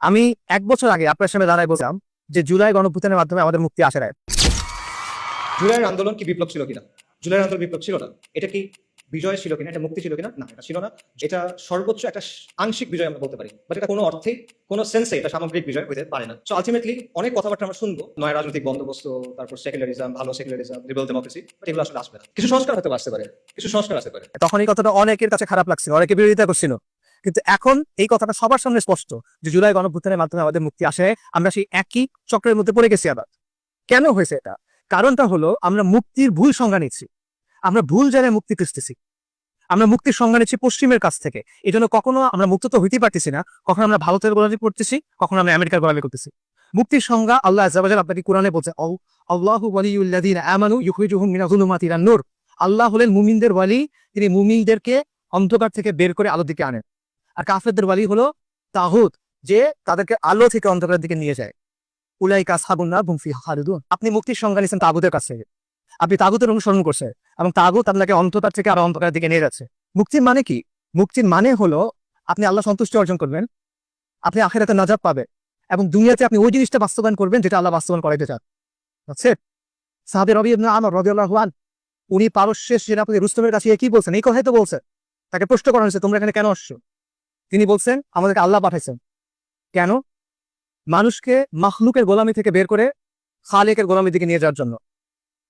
আমি ১ বছর আগে আপনার সামনে দাঁড়ায় বললাম যে জুলাই গণঅভ্যুত্থানের মাধ্যমে আমাদের মুক্তি আসে নাই। জুলাইয়ের আন্দোলন কি বিপ্লব ছিল কিনা? জুলাইয়ের আন্দোলন বিপ্লব ছিল না। এটা কি বিজয় ছিল কিনা? এটা মুক্তি ছিল কিনা? না, এটা ছিল না। এটা সর্বোচ্চ একটা আংশিক বিজয় আমরা বলতে পারি, বাট এটা কোনো অর্থেই, কোনো সেন্সে এটা সামগ্রিক বিজয় হতে পারে না। সো আলটিমেটলি অনেক কথাবার্তা আমরা শুনবো, নয় রাজনৈতিক বন্দোবস্ত, তারপর সেকুলারিজম, ভালো সেকুলারিজম, লিবারাল ডেমোক্রেসি, বাট এগুলো আসলে আসবে না। কিছু সংস্কার হতে আসতে পারে, কিছু সংস্কার আসতে পারে। তখন এই কথাটা অনেকের কাছে খারাপ লাগছিল, অনেকে বিরোধিতা করছিল, কিন্তু এখন এই কথাটা সবার সামনে স্পষ্ট যে জুলাই গণঅভ্যুত্থানের মাধ্যমে আমাদের মুক্তি আসে নাই। আমরা সেই একই চক্রের মধ্যে পড়ে গেছি আবার। কেন হয়েছে এটা? কারণটা হলো আমরা মুক্তির ভুল সংজ্ঞা নিচ্ছি, আমরা ভুল জায়গায় মুক্তি খুঁজতেছি, আমরা মুক্তির সংজ্ঞা নিচ্ছি পশ্চিমের কাছ থেকে। এই জন্য কখনো আমরা মুক্ত তো হইতেই পারতেছি না, কখনো আমরা ভারতের গোলামি করতেছি, কখনো আমরা আমেরিকার গোলামি করতেছি। মুক্তির সংজ্ঞা আল্লাহ আযজা ওয়া জাল্লা আপনাকে কুরআনে বলছে, আল্লাহু ওয়ালিয়ুল্লাযিনা আমানু ইখরিজুহুম মিনাজ যুলুমাতি ইলান নূর। আল্লাহ হলেন মুমিনদের ওয়ালি, তিনি মুমিনদেরকে অন্ধকার থেকে বের করে আলোর দিকে আনেন। আর কাফেরদের ওয়ালি হলো তাগুত, যে তাদেরকে আলো থেকে অন্ধকারের দিকে নিয়ে যায়। উলাইকা আসহাবুন নার হুম ফিহা খালিদুন। আপনি মুক্তির সংজ্ঞা নিছেন তাগুতের কাছ থেকে, আপনি তাগুতের অনুসরণ করছেন, এবং তাগুত আপনাকে অন্ধকার থেকে আরো অন্ধকারের দিকে নিয়ে যাচ্ছে। মুক্তির মানে কি? মুক্তির মানে হলো আপনি আল্লাহ সন্তুষ্টি অর্জন করবেন, আপনি আখিরাতে নাজাত পাবেন, এবং দুনিয়াতে আপনি ওই জিনিসটা বাস্তবায়ন করবেন যেটা আল্লাহ বাস্তবায়ন করাইতে চান। বুঝছেন? সাহাবী রবি ইবনে আমর রাদিয়াল্লাহু আনহু, উনি পারস্যের সেনাপতি রুস্তমের কাছে কি বলছেন? এই কথাই তো বলছেন। তাকে প্রশ্ন করা হয়েছে, তোমরা এখানে কেন আসছো? তিনি বলছেন, আমাদেরকে আল্লাহ পাঠাইছেন। কেন? মানুষকে মাখলুকের গোলামি থেকে বের করে খালেকের গোলামির দিকে নিয়ে যাওয়ার জন্য,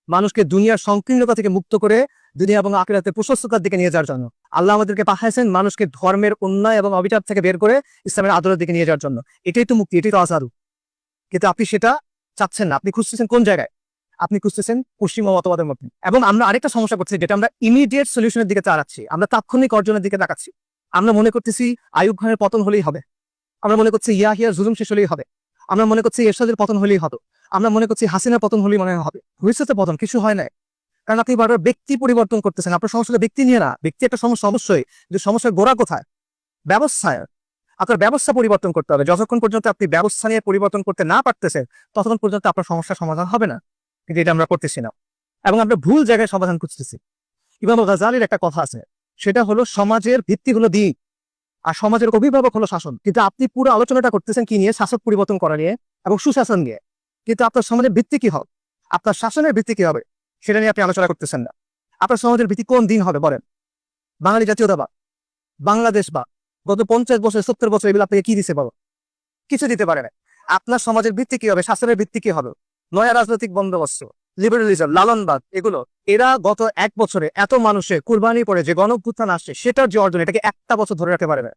মানুষকে দুনিয়ার সংকীর্ণতা থেকে মুক্ত করে দুনিয়া এবং আখিরাতের প্রশস্ততার দিকে নিয়ে যাওয়ার জন্য। আল্লাহ আমাদেরকে পাঠাইছেন মানুষকে ধর্মের অন্যায় এবং অবিচার থেকে বের করে ইসলামের আদরের দিকে নিয়ে যাওয়ার জন্য। এটাই তো মুক্তি, এটাই তো আযাদু। কিন্তু আপনি সেটা চাচ্ছেন না, আপনি খুঁজতেছেন কোন জায়গায়? আপনি খুঁজতেছেন পশ্চিমা মতবাদের মধ্যে। এবং আমরা আরেকটা সমস্যা করছি, যেটা আমরা ইমিডিয়েট সলিউশনের দিকে চালাচ্ছি, আমরা তাৎক্ষণিক অর্জনের দিকে তাকাচ্ছি। আমরা মনে করতেছি আইয়ুব খানের পতন হলেই হবে, আমরা মনে করছি ইয়াহিয়ার জুলুম শেষ হলেই হবে, আমরা মনে করছি এরশাদের পতন হলেই হবে, আমরা মনে করছি হাসিনার পতন হলেই মনে হবে। হয়েছে তো পতন, কিছু হয় নাই। কারণ আপনি বারবার ব্যক্তি পরিবর্তন করতেছেন। আপনার সমস্যাটা ব্যক্তি নিয়ে না, ব্যক্তি একটা সমস্যা অবশ্যই, কিন্তু সমস্যার গোড়া কোথায়? ব্যবস্থায়। আপনার ব্যবস্থা পরিবর্তন করতে হবে। যতক্ষণ পর্যন্ত আপনি ব্যবস্থা নিয়ে পরিবর্তন করতে না পারতেছেন, ততক্ষণ পর্যন্ত আপনার সমস্যার সমাধান হবে না। কিন্তু এটা আমরা করতেছি না, এবং আমরা ভুল জায়গায় সমাধান খুঁজতেছি। ইমাম গাজ্জালির একটা কথা আছে, সেটা হলো সমাজের ভিত্তি হলো দিন, আর সমাজের অভিভাবক হলো শাসন। কিন্তু আপনি পুরো আলোচনাটা করতেছেন কি নিয়ে? শাসক পরিবর্তন করা নিয়ে এবং সুশাসন নিয়ে। কিন্তু আপনার সমাজের ভিত্তি কি হবে? আপনার শাসনের ভিত্তি কি হবে? সেটা নিয়ে আপনি আলোচনা করতেছেন না। আপনার সমাজের ভিত্তি কোন দিন হবে বলেন? বাঙালি জাতীয়তাবাদ, বাংলাদেশ বা গত 50 বছর 70 বছর এগুলো আপনাকে কি দিছে বলো? কিছু দিতে পারে না। আপনার সমাজের ভিত্তি কি হবে? শাসনের ভিত্তি কি হবে? নয়া রাজনৈতিক বন্দোবস্ত, লিবারালিজম, লালনবাদ, এগুলো। এরা গত 1 বছরে এত মানুষের কুরবানি পড়ে যে গণঅভ্যুত্থান আসছে, সেটার যে অর্জন, এটাকে একটা বছর ধরে রাখতে পারে না।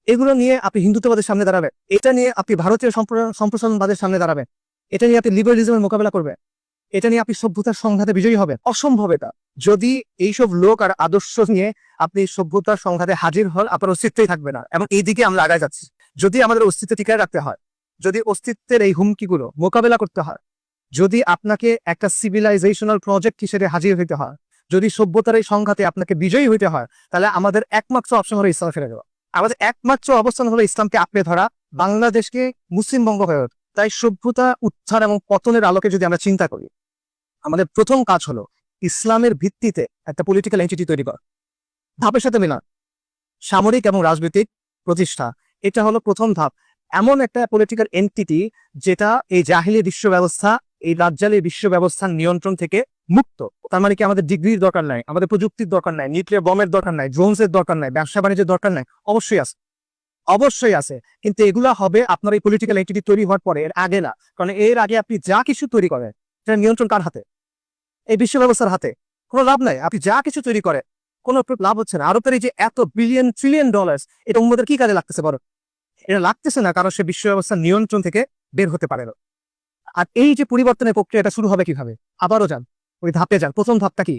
এগুলো নিয়ে আপনি হিন্দুত্ববাদের সামনে দাঁড়াবেন, এটা নিয়ে আপনি ভারতীয় সম্প্রসারণবাদের সামনে দাঁড়াবেন, এটা নিয়ে আপনি লিবারালিজমের মোকাবেলা করবেন, এটা নিয়ে আপনি সভ্যতার সংঘাতে বিজয়ী হবেন? অসম্ভব এটা। যদি এইসব লোক আর আদর্শ নিয়ে আপনি সভ্যতার সংঘাতে হাজির হন, আপনার অস্তিত্বই থাকবে না। এবং এই দিকে আমরা আগায় যাচ্ছি। যদি আমাদের অস্তিত্ব টিকায় রাখতে হয়, যদি অস্তিত্বের এই হুমকিগুলো মোকাবেলা করতে হয়, যদি আপনাকে একটা সিভিলাইজেশনাল প্রজেক্ট হিসেবে হাজির হইতে হয়, যদি সভ্যতার এই সংঘাতে আপনাকে বিজয়ী হইতে হয়, তাহলে আমাদের একমাত্র অপশন হলো ইসলাম ফিরে যাওয়া। আমাদের একমাত্র অবস্থান হলো ইসলামকে আঁকড়ে ধরা, বাংলাদেশকে মুসলিম বঙ্গ হয়ে ওঠা। তাই সভ্যতা উত্থান এবং পতনের আলোকে যদি আমরা চিন্তা করি, আমাদের প্রথম কাজ হলো ইসলামের ভিত্তিতে একটা পলিটিক্যাল এন্টিটি তৈরি করা, ধাপের সাথে মিলান, সামরিক এবং রাজনৈতিক প্রতিষ্ঠা। এটা হলো প্রথম ধাপ। এমন একটা পলিটিক্যাল এন্টিটি যেটা এই জাহিলি বিশ্ব ব্যবস্থা, এই রাজ্জালি বিশ্ব ব্যবস্থার নিয়ন্ত্রণ থেকে মুক্ত। তার মানে কি আমাদের ডিগ্রির দরকার নাই, আমাদের প্রযুক্তির দরকার নাই, নিউক্লিয়ার বমের দরকার নাই, ড্রোনসের দরকার নাই, ব্যবসা বাণিজ্যের দরকার নাই? অবশ্যই আছে, অবশ্যই আছে। কিন্তু এগুলা হবে আপনার এই পলিটিক্যাল এন্টিটি তৈরি হওয়ার পরে, এর আগে না। কারণ এর আগে আপনি যা কিছু তৈরি করেন, সেটা নিয়ন্ত্রণ কার হাতে? এই বিশ্ব ব্যবস্থার হাতে। কোনো লাভ নাই, আপনি যা কিছু তৈরি করে কোনো লাভ হচ্ছে না। আরবের এই যে এত বিলিয়ন ট্রিলিয়ন ডলার, এটা উম্মদের কি কাজে লাগতেছে বড়? এটা লাগতেছে না, কারণ সে বিশ্ব ব্যবস্থার নিয়ন্ত্রণ থেকে বের হতে পারে না। আর এই যে পরিবর্তনের প্রক্রিয়া, এটা শুরু হবে কিভাবে? আবারও যান, ওই ধাপে যান। প্রথম ধাপটা কি?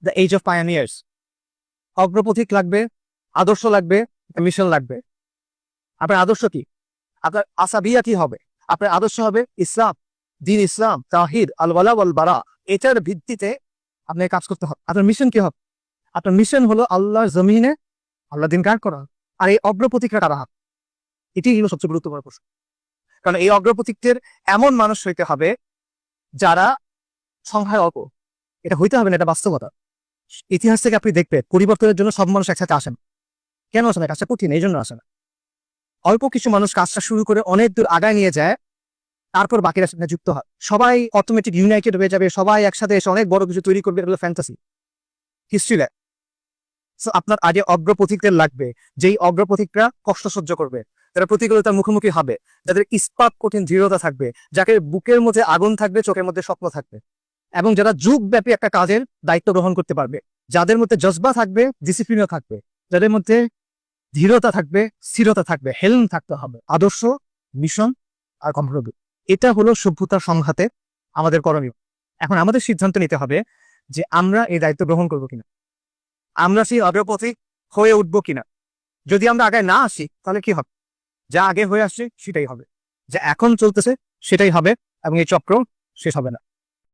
The age of pioneers. অগ্রপথিক লাগবে, আদর্শ লাগবে, মিশন লাগবে। আপনার আদর্শ কি? আপনার আসাবিয়া কি হবে? আপনার আদর্শ হবে ইসলাম, দ্বীন ইসলাম, তাওহীদ, আল ওয়ালা ওয়াল বারা। এটার ভিত্তিতে আপনাকে কাজ করতে হবে। আপনার মিশন কি হবে? আপনার মিশন হলো আল্লাহর জমিনে আল্লাহ দিন কায়েম করা। আর এই অগ্রপথিকরা কারা? এটি হলো সবচেয়ে গুরুত্বপূর্ণ প্রশ্ন। কারণ এই অগ্রপথিকদের এমন মানুষ হইতে হবে যারা সংখ্যায় অল্প। এটা হইতে হবে না, এটা বাস্তবতা। ইতিহাস থেকে আপনি দেখবেন পরিবর্তনের জন্য সব মানুষ একসাথে আসেন। কেন আসে না? কাজটা কঠিন, এই জন্য আসে না। অল্প কিছু মানুষ কাজটা শুরু করে অনেক দূর আগায় নিয়ে যায়, তারপর বাকিরা সেখানে যুক্ত হয়, সবাই অটোমেটিক ইউনাইটেড হয়ে যাবে, সবাই একসাথে এসে অনেক বড় কিছু তৈরি করবে, এগুলো ফ্যান্টাসি, হিস্ট্রি ল্যাব। সো আপনার আগে অগ্রপথিকদের লাগবে, যেই অগ্রপথিকরা কষ্ট সহ্য করবে, যারা প্রতিকূলতার মুখোমুখি হবে, যাদের ইস্পাত কঠিন দৃঢ়তা থাকবে, যাকে বুকের মধ্যে আগুন থাকবে, চোখের মধ্যে স্বপ্ন থাকবে, এবং যারা যুগব্যাপী একটা কাজের দায়িত্ব গ্রহণ করতে পারবে, যাদের মধ্যে জজবা থাকবে, ডিসিপ্লিনও থাকবে, যাদের মধ্যে দৃঢ়তা থাকবে, স্থিরতা থাকবে, হেলম থাকতে হবে, আদর্শ, মিশন আর কম্প্রোমিস। এটা হলো সভ্যতার সংঘাতে আমাদের করণীয়। এখন আমাদের সিদ্ধান্ত নিতে হবে যে আমরা এই দায়িত্ব গ্রহণ করবো কিনা, আমরা সেই অগ্রপথিক হয়ে উঠবো কিনা। যদি আমরা আগে না আসি তাহলে কি হবে? যা আগে হয়ে আসছে সেটাই হবে, যা এখন চলতেছে সেটাই হবে, এবং এই চক্র শেষ হবে না।